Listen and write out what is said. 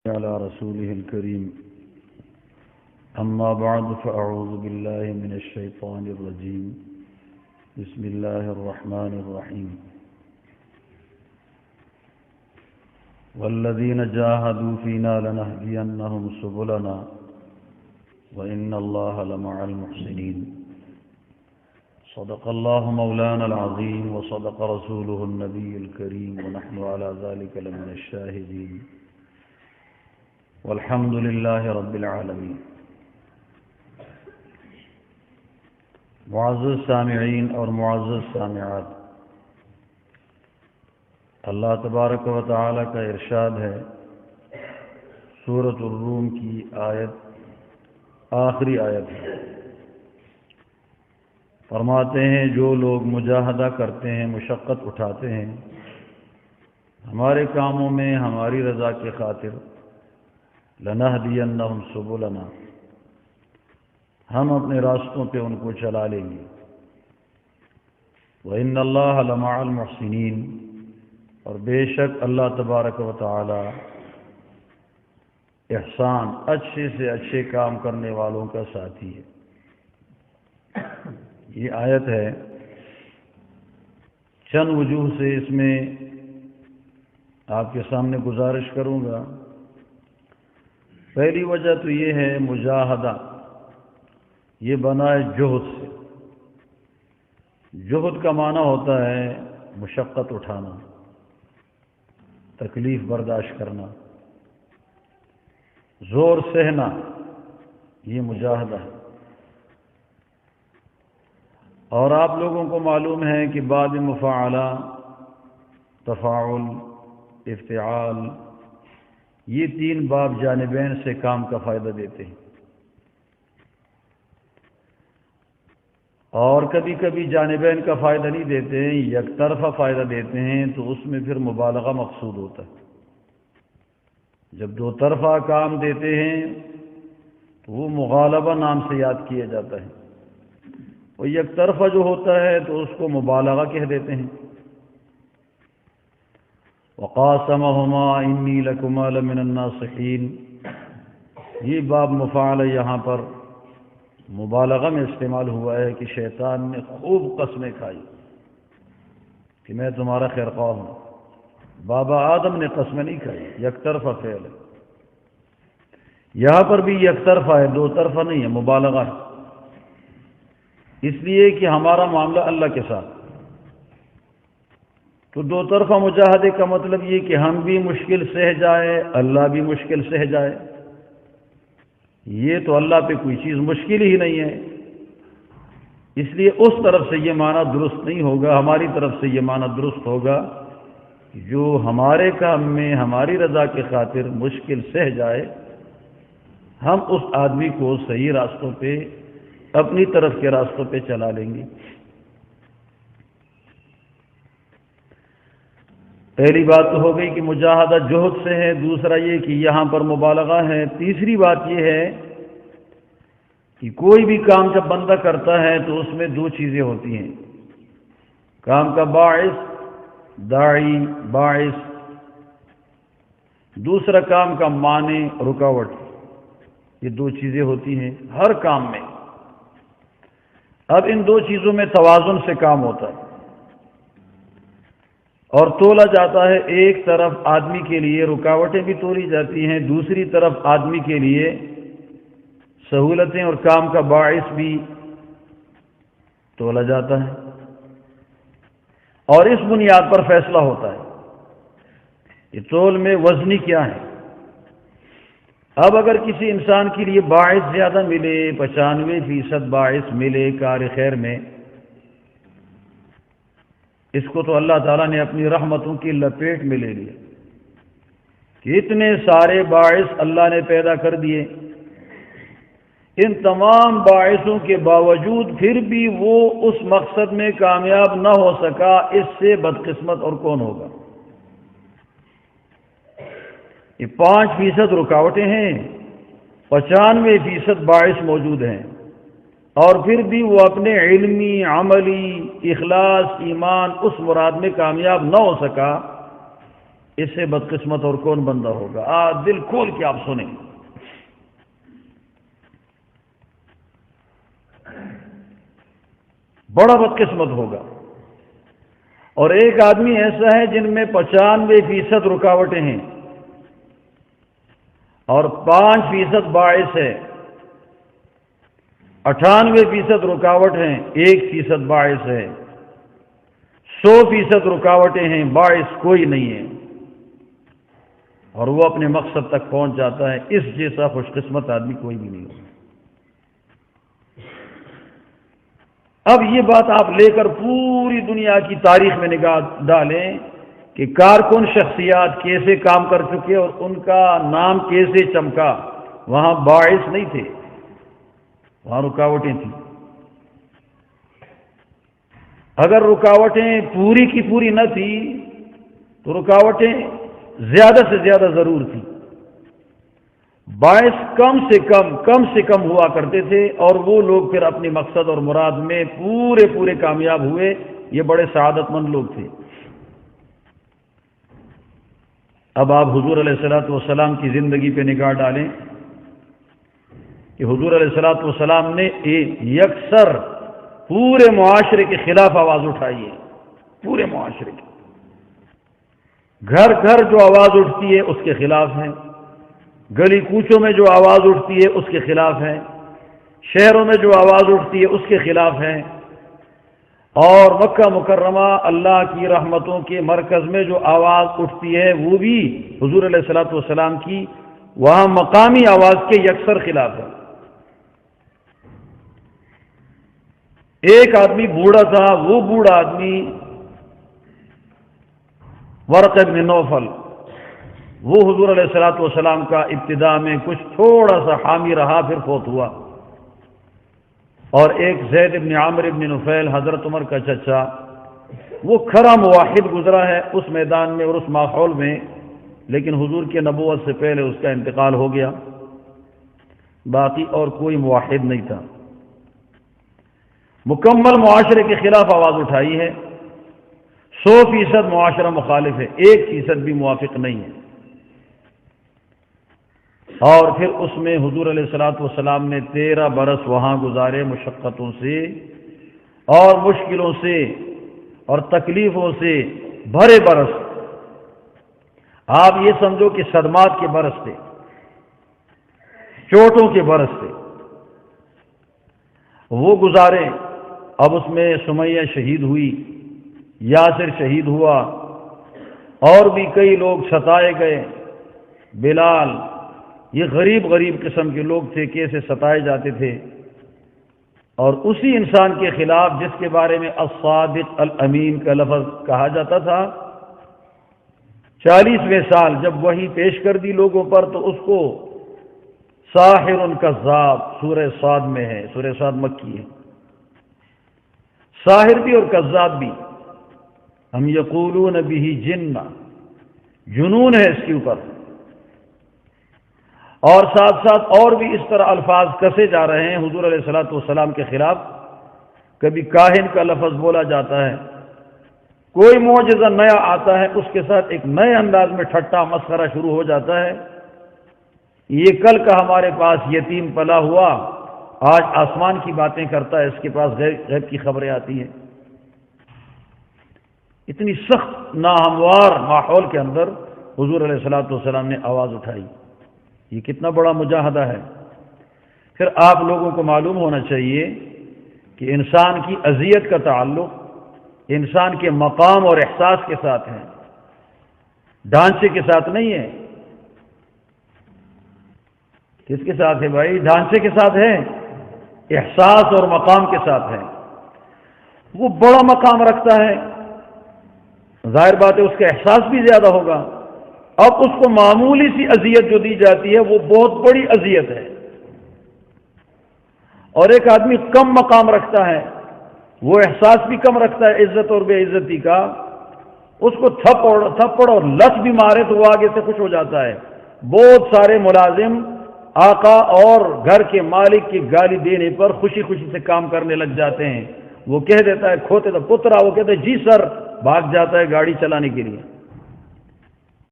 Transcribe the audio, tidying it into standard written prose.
على رسوله الكريم أما بعد فأعوذ بالله من الشيطان الرجيم بسم الله الرحمن الرحيم والذين جاهدوا فينا لنهدينهم سبلنا وإن الله لمع المحسنين صدق الله مولانا العظيم وصدق رسوله النبي الكريم ونحن على ذلك لمن الشاهدين والحمد للہ رب العالمین۔ معزز سامعین اور معزز سامعات، اللہ تبارک و تعالی کا ارشاد ہے سورۃ الروم کی آخری آیت ہے، فرماتے ہیں جو لوگ مجاہدہ کرتے ہیں، مشقت اٹھاتے ہیں ہمارے کاموں میں ہماری رضا کی خاطر، لنہدینہم سبلنا، ہم اپنے راستوں پہ ان کو چلا لیں گے، وإن اللہ لمع المحسنین، اور بے شک اللہ تبارک و تعالی احسان، اچھے سے اچھے کام کرنے والوں کا ساتھی ہے۔ یہ آیت ہے، چند وجوہ سے اس میں آپ کے سامنے گزارش کروں گا۔ پہلی وجہ تو یہ ہے مجاہدہ، یہ بنا ہے جہد سے۔ جہد کا معنی ہوتا ہے مشقت اٹھانا، تکلیف برداشت کرنا، زور سہنا، یہ مجاہدہ ہے۔ اور آپ لوگوں کو معلوم ہے کہ بعد مفاعلہ، تفاعل، افتعال، یہ تین باب جانبین سے کام کا فائدہ دیتے ہیں، اور کبھی کبھی جانبین کا فائدہ نہیں دیتے ہیں، یک طرفہ فائدہ دیتے ہیں، تو اس میں پھر مبالغہ مقصود ہوتا ہے۔ جب دو طرفہ کام دیتے ہیں تو وہ مغالبہ نام سے یاد کیا جاتا ہے، اور یک طرفہ جو ہوتا ہے تو اس کو مبالغہ کہہ دیتے ہیں۔ وقاسمہما انی لکما لمن الناصحین، یہ باب مفاعلہ یہاں پر مبالغہ میں استعمال ہوا ہے کہ شیطان نے خوب قسمیں کھائی کہ میں تمہارا خیر خواہ ہوں۔ بابا آدم نے قسمیں نہیں کھائی، یک طرفہ فعل ہے۔ یہاں پر بھی یک طرفہ ہے، دو طرفہ نہیں ہے، مبالغہ ہے، اس لیے کہ ہمارا معاملہ اللہ کے ساتھ، تو دو طرفہ مجاہدے کا مطلب یہ کہ ہم بھی مشکل سہ جائے، اللہ بھی مشکل سہ جائے۔ یہ تو اللہ پہ کوئی چیز مشکل ہی نہیں ہے، اس لیے اس طرف سے یہ معنی درست نہیں ہوگا، ہماری طرف سے یہ معنی درست ہوگا جو ہمارے کام میں ہماری رضا کی خاطر مشکل سہ جائے، ہم اس آدمی کو صحیح راستوں پہ، اپنی طرف کے راستوں پہ چلا لیں گے۔ پہلی بات تو ہو گئی کہ مجاہدہ جہد سے ہے، دوسرا یہ کہ یہاں پر مبالغہ ہے، تیسری بات یہ ہے کہ کوئی بھی کام جب بندہ کرتا ہے تو اس میں دو چیزیں ہوتی ہیں، کام کا باعث، داعی، باعث، دوسرا کام کا مانع، رکاوٹ، یہ دو چیزیں ہوتی ہیں ہر کام میں۔ اب ان دو چیزوں میں توازن سے کام ہوتا ہے اور تولا جاتا ہے، ایک طرف آدمی کے لیے رکاوٹیں بھی تولی جاتی ہیں، دوسری طرف آدمی کے لیے سہولتیں اور کام کا باعث بھی تولا جاتا ہے، اور اس بنیاد پر فیصلہ ہوتا ہے کہ تول میں وزنی کیا ہے۔ اب اگر کسی انسان کے لیے باعث زیادہ ملے، 95% باعث ملے کار خیر میں، اس کو تو اللہ تعالیٰ نے اپنی رحمتوں کی لپیٹ میں لے لیا کہ اتنے سارے باعث اللہ نے پیدا کر دیے، ان تمام باعثوں کے باوجود پھر بھی وہ اس مقصد میں کامیاب نہ ہو سکا، اس سے بدقسمت اور کون ہوگا؟ یہ 5% رکاوٹیں ہیں، 95% باعث موجود ہیں، اور پھر بھی وہ اپنے علمی، عملی، اخلاص، ایمان، اس مراد میں کامیاب نہ ہو سکا، اس سے بدقسمت اور کون بندہ ہوگا؟ دل کھول کے آپ سنیں، بڑا بدقسمت ہوگا۔ اور ایک آدمی ایسا ہے جن میں 95% رکاوٹیں ہیں اور 5% باعث ہے، 98% رکاوٹ ہیں، 1% باعث ہے، 100% رکاوٹیں ہیں، باعث کوئی نہیں ہے، اور وہ اپنے مقصد تک پہنچ جاتا ہے۔ اس جیسا خوش قسمت آدمی کوئی بھی نہیں ہوگا۔ اب یہ بات آپ لے کر پوری دنیا کی تاریخ میں نگاہ ڈالیں کہ کارکن شخصیات کیسے کام کر چکے اور ان کا نام کیسے چمکا۔ وہاں باعث نہیں تھے، وہاں رکاوٹیں تھیں۔ اگر رکاوٹیں پوری کی پوری نہ تھی تو رکاوٹیں زیادہ سے زیادہ ضرور تھی، باعث کم سے کم ہوا کرتے تھے، اور وہ لوگ پھر اپنی مقصد اور مراد میں پورے کامیاب ہوئے۔ یہ بڑے سعادت مند لوگ تھے۔ اب آپ حضور علیہ الصلوۃ والسلام کی زندگی پہ نگاہ ڈالیں کہ حضور علیہ الصلوۃ والسلام نے یکسر پورے معاشرے کے خلاف آواز اٹھائی ہے، پورے معاشرے کی۔ گھر گھر جو آواز اٹھتی ہے اس کے خلاف ہے، گلی کوچوں میں جو آواز اٹھتی ہے اس کے خلاف ہے، شہروں میں جو آواز اٹھتی ہے اس کے خلاف ہے، اور مکہ مکرمہ اللہ کی رحمتوں کے مرکز میں جو آواز اٹھتی ہے وہ بھی حضور علیہ الصلوۃ والسلام کی وہاں مقامی آواز کے یکسر خلاف ہے۔ ایک آدمی بوڑھا تھا، وہ بوڑھا آدمی ورقہ بن نوفل، وہ حضور علیہ الصلوۃ والسلام کا ابتدا میں کچھ تھوڑا سا حامی رہا، پھر فوت ہوا۔ اور ایک زید بن عامر بن نفیل، حضرت عمر کا چچا، وہ کھرا موحد گزرا ہے اس میدان میں اور اس ماحول میں، لیکن حضور کے نبوت سے پہلے اس کا انتقال ہو گیا۔ باقی اور کوئی موحد نہیں تھا۔ مکمل معاشرے کے خلاف آواز اٹھائی ہے، 100% معاشرہ مخالف ہے، 1% بھی موافق نہیں ہے۔ اور پھر اس میں حضور علیہ الصلوۃ والسلام نے 13 برس وہاں گزارے، مشقتوں سے اور مشکلوں سے اور تکلیفوں سے بھرے برس۔ آپ یہ سمجھو کہ صدمات کے برس تھے، چوٹوں کے برس تھے، وہ گزارے۔ اب اس میں سمیہ شہید ہوئی، یاسر شہید ہوا، اور بھی کئی لوگ ستائے گئے، بلال، یہ غریب قسم کے لوگ تھے، کیسے ستائے جاتے تھے۔ اور اسی انسان کے خلاف جس کے بارے میں الصادق الامین کا لفظ کہا جاتا تھا، 40ویں سال جب وحی پیش کر دی لوگوں پر تو اس کو ساحر کذاب، سورہ صاد میں ہے، سورہ صاد مکی ہے، ساحر بھی اور کذاب بھی۔ ہم یقولون بہ جنہ، جنون ہے اس کے اوپر، اور ساتھ ساتھ اور بھی اس طرح الفاظ کسے جا رہے ہیں حضور علیہ الصلوۃ والسلام کے خلاف۔ کبھی کاہن کا لفظ بولا جاتا ہے، کوئی معجزہ نیا آتا ہے، اس کے ساتھ ایک نئے انداز میں ٹھٹا مسخرہ شروع ہو جاتا ہے۔ یہ کل کا ہمارے پاس یتیم پلا ہوا، آج آسمان کی باتیں کرتا ہے، اس کے پاس غیب کی خبریں آتی ہیں۔ اتنی سخت ناہموار ماحول کے اندر حضور علیہ الصلوۃ والسلام نے آواز اٹھائی۔ یہ کتنا بڑا مجاہدہ ہے۔ پھر آپ لوگوں کو معلوم ہونا چاہیے کہ انسان کی اذیت کا تعلق انسان کے مقام اور احساس کے ساتھ ہے، ڈھانچے کے ساتھ نہیں ہے۔ کس کے ساتھ ہے بھائی؟ ڈھانچے کے ساتھ ہے، احساس اور مقام کے ساتھ ہے۔ وہ بڑا مقام رکھتا ہے، ظاہر بات ہے اس کا احساس بھی زیادہ ہوگا۔ اب اس کو معمولی سی اذیت جو دی جاتی ہے وہ بہت بڑی اذیت ہے۔ اور ایک آدمی کم مقام رکھتا ہے، وہ احساس بھی کم رکھتا ہے عزت اور بے عزتی کا، اس کو تھپڑ اور لت بھی مارے تو وہ آگے سے خوش ہو جاتا ہے۔ بہت سارے ملازم آقا اور گھر کے مالک کی گالی دینے پر خوشی خوشی سے کام کرنے لگ جاتے ہیں۔ وہ کہہ دیتا ہے کھوتے تو پترا، وہ کہتے ہیں جی سر، بھاگ جاتا ہے گاڑی چلانے کے لیے۔